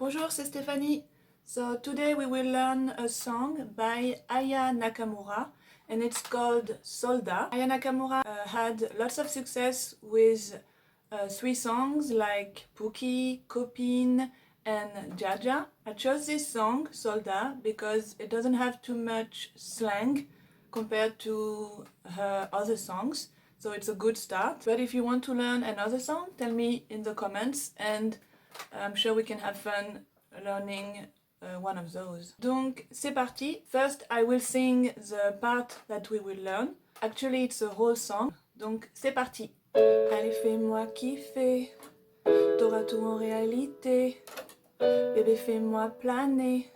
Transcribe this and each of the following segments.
Bonjour, c'est Stéphanie. So today we will learn a song by Aya Nakamura and it's called Solda. Aya Nakamura had lots of success with 3 songs like Pookie, Copine and Jaja. I chose this song, Solda, because it doesn't have too much slang compared to her other songs. So it's a good start. But if you want to learn another song, tell me in the comments and I'm sure we can have fun learning one of those. Donc c'est parti. First I will sing the part that we will learn. Actually it's a whole song. Donc c'est parti. Allez fais-moi kiffer, t'auras tout en réalité. Bébé fais-moi planer,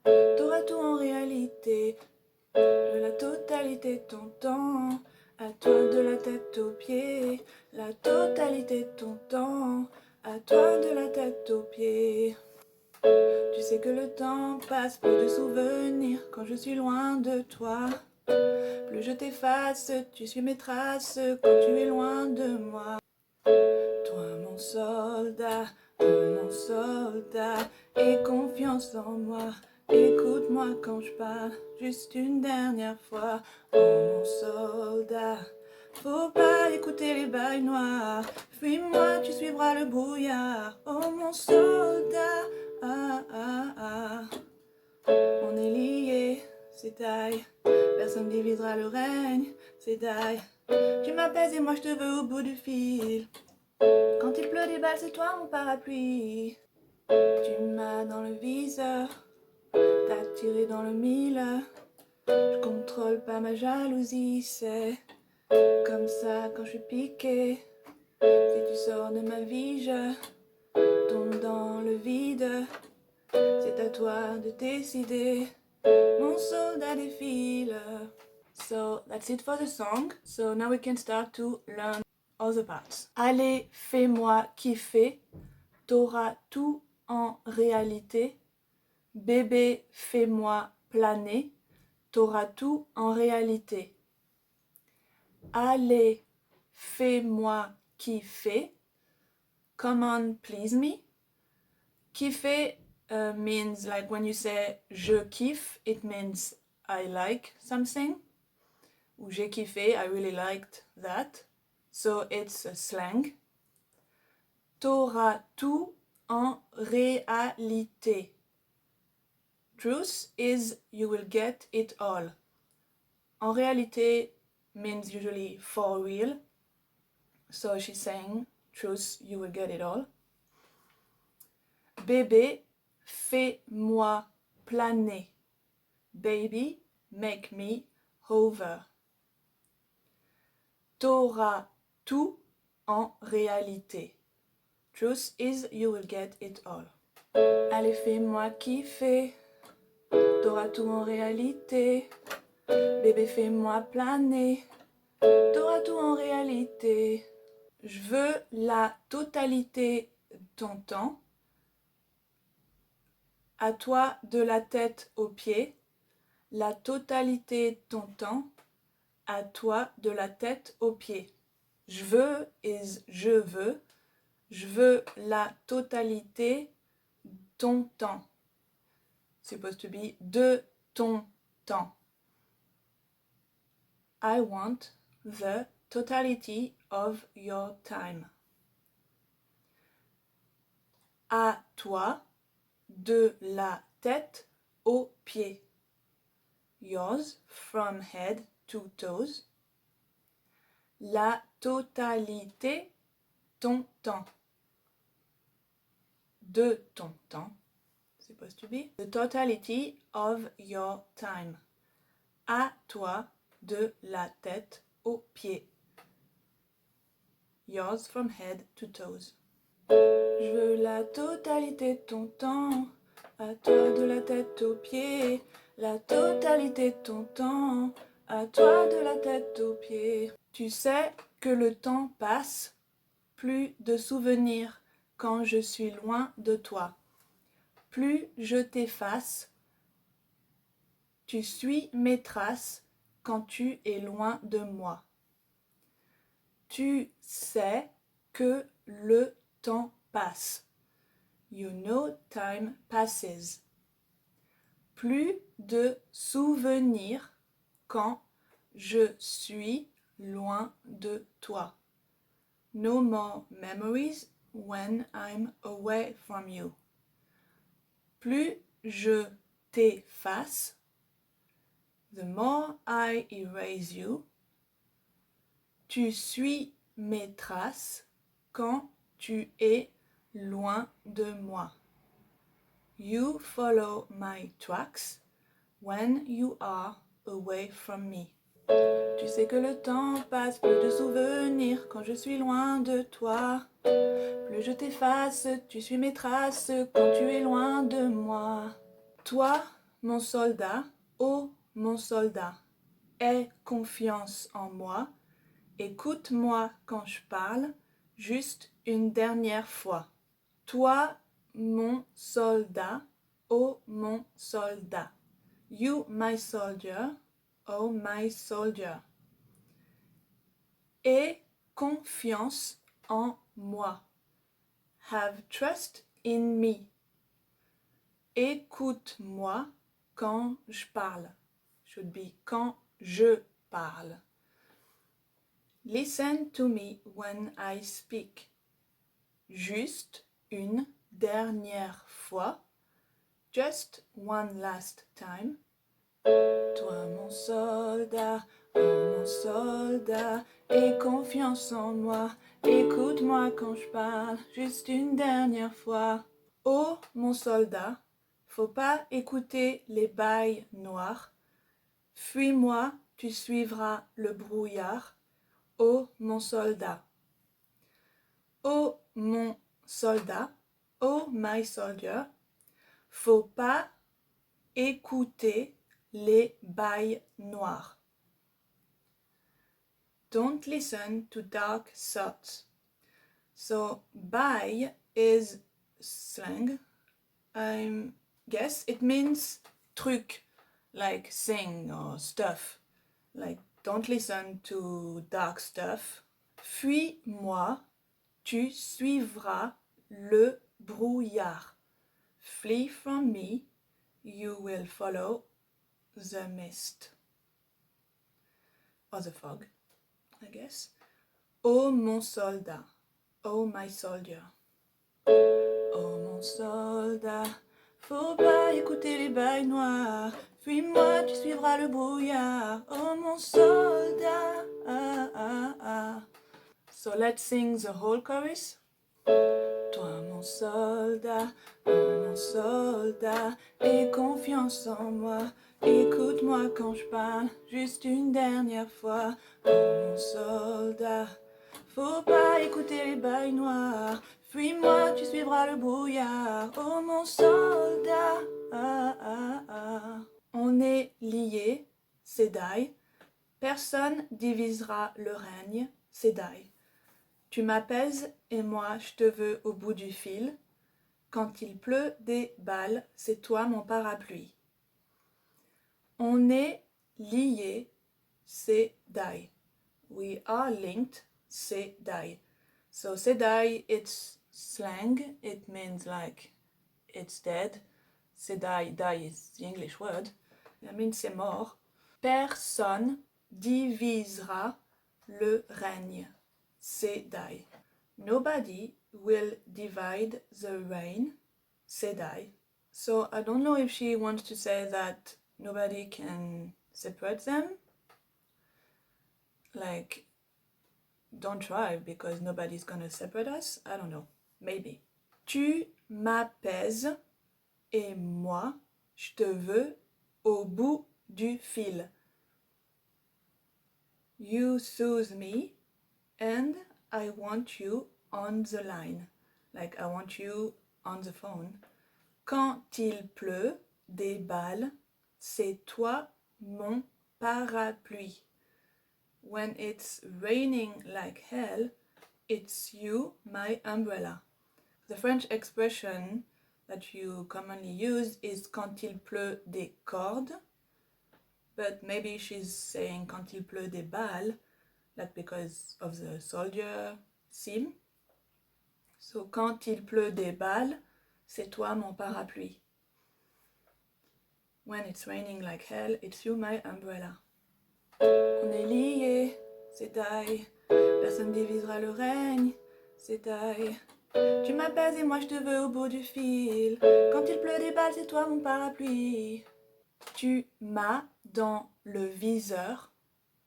t'auras tout en réalité. Je veux la totalité de ton temps, à toi de la tête aux pieds. La totalité de ton temps, à toi de la tête aux pieds. Tu sais que le temps passe, plus de souvenirs quand je suis loin de toi. Plus je t'efface, tu suis mes traces quand tu es loin de moi. Toi mon soldat, aie confiance en moi. Écoute-moi quand je parle, juste une dernière fois. Oh mon soldat, faut pas écouter les bails noirs. Fuis-moi, tu suivras le brouillard. Oh mon soldat, on est liés, c'est taille. Personne divisera le règne, c'est taille. Tu m'apaises et moi je te veux au bout du fil. Quand il pleut des balles, c'est toi mon parapluie. Tu m'as dans le viseur, t'as tiré dans le mille. Je contrôle pas ma jalousie, c'est comme ça quand je suis piqué. Si tu sors de ma vie, je tombe dans le vide. C'est à toi de décider, mon soldat défile. So that's it for the song. So now we can start to learn all the parts. Allez, fais-moi kiffer, t'auras tout en réalité. Bébé, fais-moi planer, t'auras tout en réalité. Allez, fais-moi kiffer. Come on, please me. Kiffer means like when you say je kiffe, it means I like something. Ou j'ai kiffé, I really liked that. So it's a slang. T'auras tout en réalité. Truth is you will get it all. En réalité means usually for real. So she's saying, truth, you will get it all. Bébé, fais-moi planer. Baby, make me hover. T'auras tout en réalité. Truth is you will get it all. Allez, fais-moi kiffer. T'auras tout en réalité. Bébé, fais-moi planer. T'auras tout en réalité. Je veux la totalité de ton temps. À toi de la tête aux pieds. La totalité de ton temps. À toi de la tête aux pieds. Je veux is je veux. Je veux la totalité de ton temps. Supposed to be de ton temps. I want the totality of your time. À toi de la tête aux pieds. Yours from head to toes. La totalité ton temps. De ton temps. Supposed to be. The totality of your time. À toi de la tête aux pieds. Yours from head to toes. Je veux la totalité de ton temps. À toi de la tête aux pieds. La totalité de ton temps. À toi de la tête aux pieds. Tu sais que le temps passe. Plus de souvenirs quand je suis loin de toi. Plus je t'efface. Tu suis mes traces quand tu es loin de moi. Tu sais que le temps passe. You know time passes. Plus de souvenirs quand je suis loin de toi. No more memories when I'm away from you. Plus je t'efface, the more I erase you. Tu suis mes traces quand tu es loin de moi. You follow my tracks when you are away from me. Tu sais que le temps passe, plus de souvenirs quand je suis loin de toi. Plus je t'efface, tu suis mes traces quand tu es loin de moi. Toi, mon soldat, oh mon soldat, aie confiance en moi. Écoute-moi quand je parle, juste une dernière fois. Toi, mon soldat, oh mon soldat. You, my soldier, oh my soldier. Aie confiance en moi. Have trust in me. Écoute-moi quand je parle. Should be quand je parle. Listen to me when I speak. Juste une dernière fois. Just one last time. Toi mon soldat, oh mon soldat, aie confiance en moi. Écoute-moi quand je parle, juste une dernière fois. Oh mon soldat, faut pas écouter les bails noirs. Fuis-moi, tu suivras le brouillard. Oh mon soldat. Oh mon soldat, oh my soldier, faut pas écouter les bails noirs. Don't listen to dark thoughts. So, bail is slang. I guess it means truc, like thing or stuff. Like, don't listen to dark stuff. Fuis-moi, tu suivras le brouillard. Flee from me, you will follow the mist. Or the fog, I guess. Oh mon soldat, oh my soldier. Oh mon soldat, faut pas écouter les bails noirs. Fuis-moi, tu suivras le brouillard. Oh mon soldat. Ah, ah, ah. So let's sing the whole chorus. Toi mon soldat, oh mon soldat, aie confiance en moi. Écoute-moi quand je parle, juste une dernière fois. Oh mon soldat, faut pas écouter les bails noirs. Fuis-moi, tu suivras le brouillard. Oh mon soldat, ah, ah, ah. On est liés, Sedai. Personne divisera le règne, Sedai. Tu m'apaises et moi je te veux au bout du fil. Quand il pleut des balles, c'est toi mon parapluie. On est liés, c'est die. We are linked, c'est die. So Sedai, it's slang. It means like it's dead. Sedai, die is the English word. That means c'est mort. Personne divisera le règne. Sedai. Nobody will divide the reign. Sedai. So I don't know if she wants to say that nobody can separate them. Like, don't try because nobody's gonna separate us. I don't know. Maybe. Tu m'apaises et moi, je te veux au bout du fil. You soothe me and I want you on the line. Like, I want you on the phone. Quand il pleut des balles, c'est toi mon parapluie. When it's raining like hell, it's you my umbrella. The French expression that you commonly use is quand il pleut des cordes, but maybe she's saying quand il pleut des balles, like because of the soldier theme. So quand il pleut des balles, c'est toi mon parapluie. When it's raining like hell, it's you my umbrella. On est liés, c'est die. Personne divisera le règne, c'est die. Tu m'apaises et moi je te veux au bout du fil. Quand il pleut des balles, c'est toi mon parapluie. Tu m'as dans le viseur,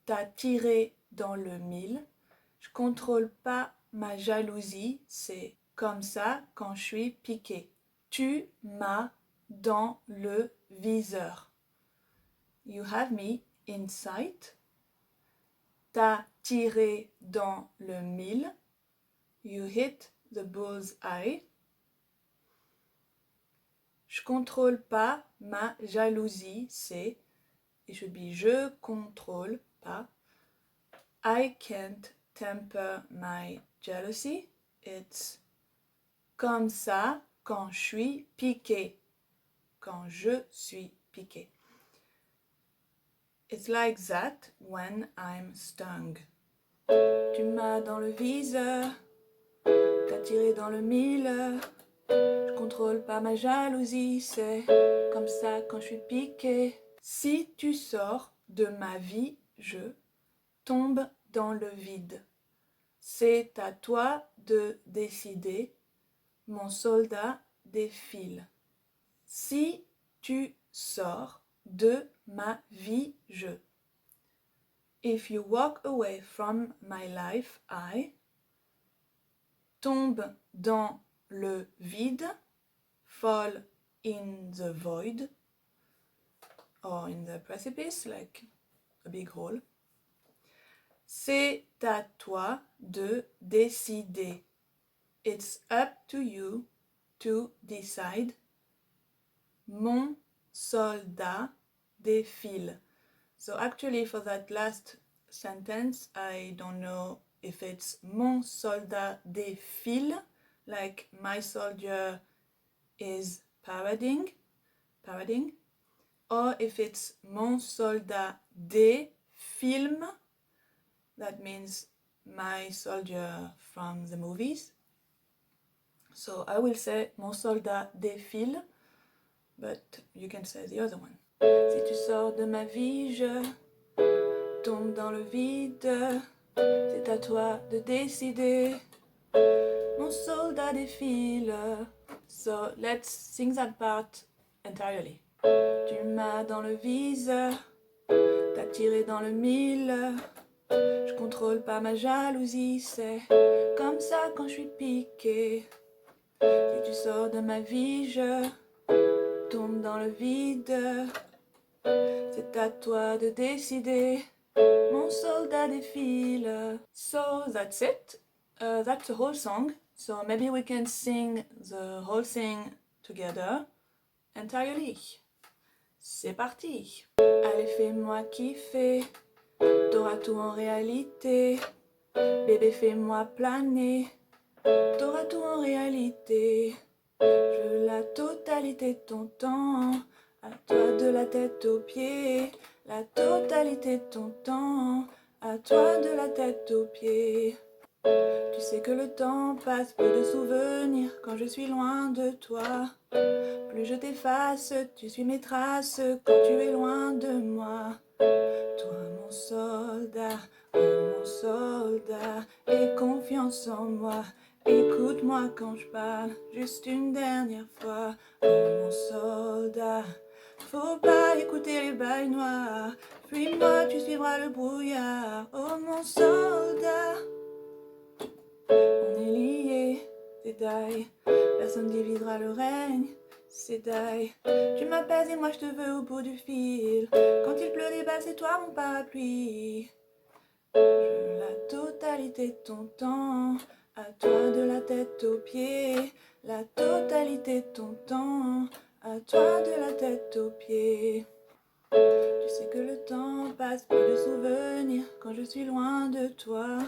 t'as tiré dans le mille. Je contrôle pas ma jalousie, c'est comme ça quand je suis piqué. Tu m'as dans le viseur. You have me in sight. T'as tiré dans le mille. You hit the bull's-eye. Je contrôle pas ma jalousie, c'est it should be je contrôle pas. I can't temper my jealousy. It's comme ça quand je suis piqué. Quand je suis piqué. It's like that when I'm stung. Tu m'as dans le viseur, t'as tiré dans le mille. Je contrôle pas ma jalousie, c'est comme ça quand je suis piqué. Si tu sors de ma vie, je tombe dans le vide. C'est à toi de décider, mon soldat défile. Si tu sors de ma vie, je. If you walk away from my life, I tombe dans le vide, fall in the void, or in the precipice, like a big hole. C'est à toi de décider. It's up to you to decide. Mon soldat défile. So actually for that last sentence, I don't know if it's mon soldat défile, like my soldier is parading, or if it's mon soldat défilme, that means my soldier from the movies. So I will say mon soldat défile, but you can say the other one. Si tu sors de ma vie, je tombe dans le vide. C'est à toi de décider. Mon soldat défile. So let's sing that part entirely. Tu m'as dans le viseur, t'as tiré dans le mille. Je contrôle pas ma jalousie, c'est comme ça quand je suis piqué. Si tu sors de ma vie, je tombe dans le vide. C'est à toi de décider. Mon soldat défile. So that's it. That's the whole song. So maybe we can sing the whole thing together entirely. C'est parti. Allez, fais-moi kiffer. T'auras tout en réalité. Bébé, fais-moi planer. T'auras tout en réalité. Je veux la totalité de ton temps. À toi de la tête aux pieds. La totalité de ton temps. À toi de la tête aux pieds. Tu sais que le temps passe, peu de souvenirs quand je suis loin de toi. Plus je t'efface, tu suis mes traces quand tu es loin de moi. Toi mon soldat, oh mon soldat, aie confiance en moi. Écoute-moi quand je parle, juste une dernière fois. Oh mon soldat, faut pas écouter les bails noirs. Fuis-moi, tu suivras le brouillard. Oh mon soldat, on est liés, c'est die. Personne divisera le règne, c'est die. Tu m'apaises et moi je te veux au bout du fil. Quand il pleut des balles, c'est toi mon parapluie. Je veux la totalité de ton temps. À toi de la tête aux pieds. La totalité de ton temps. À toi de la tête aux pieds. Tu sais que le temps passe, peu de souvenirs quand je suis loin de toi.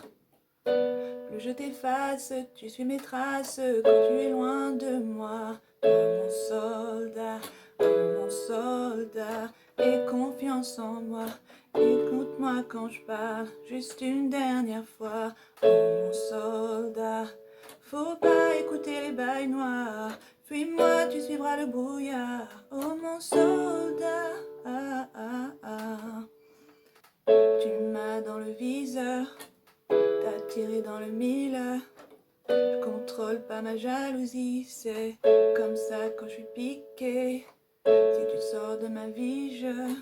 Plus je t'efface, tu suis mes traces quand tu es loin de moi. Oh mon soldat, oh mon soldat, aie confiance en moi. Écoute-moi quand je parle, juste une dernière fois. Oh mon soldat, faut pas écouter les bails noirs. Fuis-moi, tu suivras le brouillard. Oh mon soldat, tu m'as dans le viseur, t'as tiré dans le mille. Je contrôle pas ma jalousie, c'est comme ça quand je suis piqué. Si tu sors de ma vie, je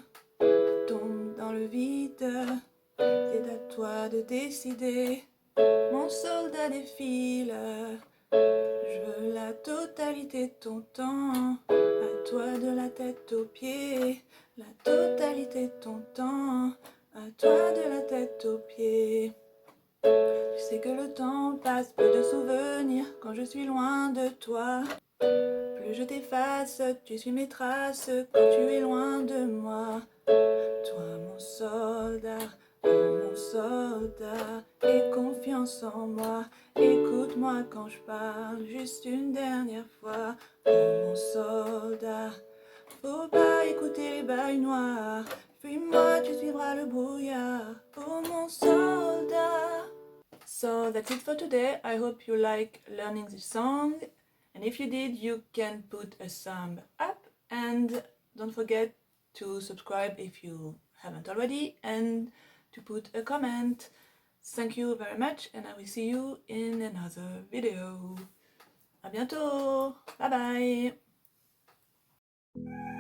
tombe dans le vide. C'est à toi de décider. Mon soldat défile. Je veux la totalité de ton temps. À toi de la tête aux pieds. La totalité de ton temps. À toi de la tête aux pieds. Je sais que le temps passe, peu de souvenirs quand je suis loin de toi. Plus je t'efface, tu suis mes traces quand tu es loin de moi. Toi mon soldat, oh mon soldat, aie confiance en moi. Écoute-moi quand je parle, juste une dernière fois. Oh mon soldat, faut pas écouter les bails noirs. Fuis-moi, tu suivras le brouillard. Oh mon soldat. So that's it for today. I hope you like learning this song. And if you did, you can put a thumb up. And don't forget to subscribe if you haven't already. And to put a comment. Thank you very much. And I will see you in another video. À bientôt. Bye bye.